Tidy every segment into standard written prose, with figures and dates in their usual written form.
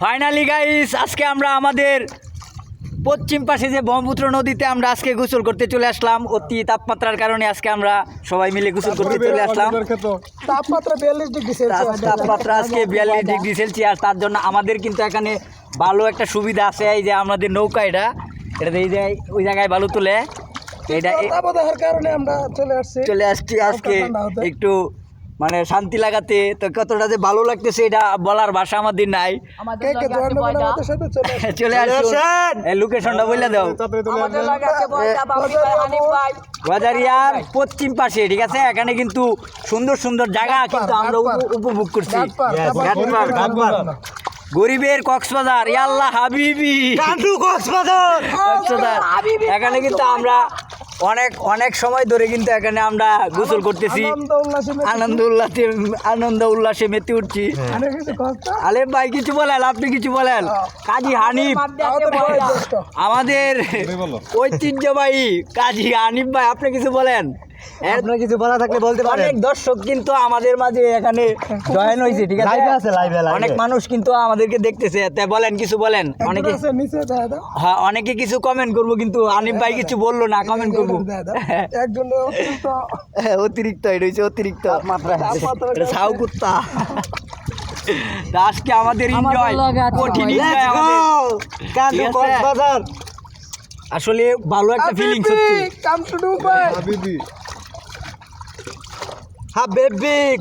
Finally guys আজকে আমরা আমাদের পশ্চিম পাশে যে ব্রহ্মপুত্র নদীতে আমরা আজকে গোসল করতে চলে আসলাম। অতি তাপমাত্রার কারণে আজকে আমরা সবাই মিলে গোসল করতে চলে আসলাম। তাপমাত্রা 42 ডিগ্রি সেলসিয়াস। তাপমাত্রা আজকে 42 ডিগ্রি সেলসিয়াস। তার জন্য আমাদের কিন্তু এখানে ভালো একটা সুবিধা আছে, এই যে আমাদের নৌকা এটা এই যে ওই জায়গায় বালু তুলে এটা তাপদাহের কারণে আমরা চলে আসছি আজকে একটু মানে শান্তি লাগাতে। তো কতটা যে ভালো লাগতেছে এটা বলার ভাষা আমাদের নাই। চলে আসুন, লোকেশনটা বলে দাও। বাজারিয়ার পশ্চিম পাশে, ঠিক আছে। এখানে কিন্তু সুন্দর সুন্দর জায়গা কিন্তু আমরা উপভোগ করছি। গরিবের কক্সবাজার, ইয়াল্লাহ হাবিবি কক্সবাজার। এখানে কিন্তু আমরা অনেক সময় ধরে কিন্তু এখানে আমরা গোসল করতেছি, আনন্দ উল্লাসে মেতে উঠছি। আলেম ভাই কিছু বলেন, আপনি কিছু বলেন। কাজী হানিফ, আমাদের ঐতিহ্যবাহী কাজী হানিফ ভাই, আপনি কিছু বলেন। আপনার কিছু বলা থাকলে বলতে পারেন। অনেক দর্শক কিন্তু আমাদের মাঝে এখানে জয়েন হয়েছে, ঠিক আছে। অনেক মানুষ কিন্তু আমাদেরকে দেখতেছে, তাই বলেন, কিছু বলেন। অনেকে কিছু কমেন্ট করবো, কিন্তু আনিফ ভাই কিছু বললো না, কমেন্ট করবো। অতিরিক্ত এটা হচ্ছে অতিরিক্ত ছাউ কুত্তা। আজকে আমাদের এনজয় কঠিন, আসলে ভালো একটা ফিলিংস হচ্ছে।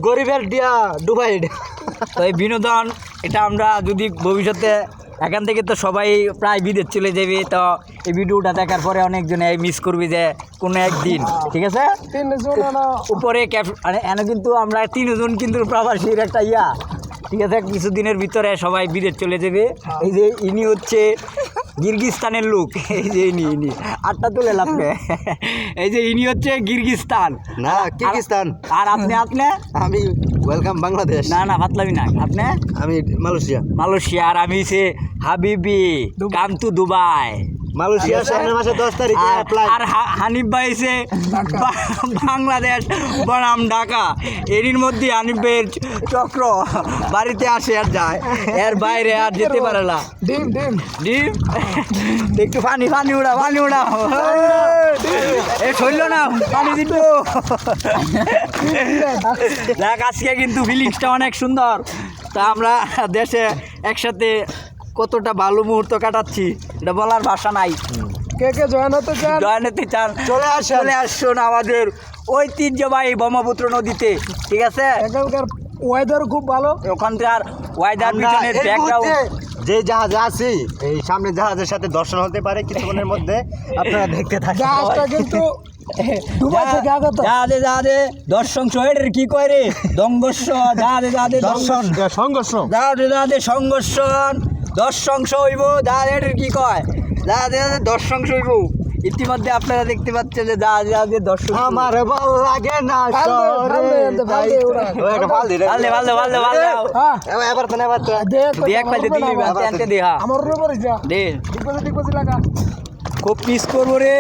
গরিবের ডিয়া দুবাই। তো এই বিনোদন এটা আমরা যদি ভবিষ্যতে এখান থেকে তো সবাই প্রায় বিদেশ চলে যাবে, তো এই ভিডিওটা দেখার পরে অনেকজনে মিস করবে যে কোনো একদিন, ঠিক আছে। উপরে এনে কিন্তু আমরা 3 জন কিন্তু প্রবাসীর একটা ঠিক আছে। কিছুদিনের ভিতরে সবাই বিদেশ চলে যাবে। এই যে ইনি হচ্ছে কিরগিজস্তানের লোক, এই যে ইনি 8টা তুলে লাভবে। এই যে ইনি হচ্ছে কিরগিজস্তান, না কিরগিজস্তান। আর আপনি আমি ওয়েলকাম বাংলাদেশ। না ফাতলামি না, আপনি আমি মালয়েশিয়া। আর আমি সে হাবিবি কাম টু দুবাই, মালয়েশিয়া। সামনের মাসে 10 তারিখে অ্যাপ্লাই। আর হানিফ ভাই সে বাংলাদেশ বনাম ঢাকা। এরই মধ্যে হানিফ ভাইয়ের চক্র বাড়িতে আসে আর যায়, এর বাইরে আর যেতে পারে না। ডিম একটু পানি উড়া এ শৈল না পানি দিত। দেখ আজকে কিন্তু ফিলিংসটা অনেক সুন্দর। তা আমরা দেশে একসাথে কতটা ভালো মুহূর্ত কাটাচ্ছি, এটা বলার ভাষা নাই। কে জয়েন হতে চান চলে আসুন আমাদের ঐতিহ্যবাহী ব্রহ্মপুত্র নদীতে, ঠিক আছে। এখানকার ওয়েদার খুব ভালো। ওখানকার ওয়েদার পিছনের ব্যাকগ্রাউন্ড, যে জাহাজে আছি এই সামনে জাহাজের সাথে দর্শন হতে পারে কিছুক্ষণের মধ্যে, আপনারা দেখতে থাকেন। জাহাজটা কিন্তু জাহাজে দর্শন শহরের কি কয় রে, দংঘর্ষ জাহাজে সংঘর্ষণ দর্শংস হইব, জাহাজের কি কয়, জাহাজে দর্শন হইব। ইতিমধ্যে আপনারা দেখতে পাচ্ছেন যে জাহাজে দর্শন। আমার ভালো লাগে না খুব পিস করবো রে।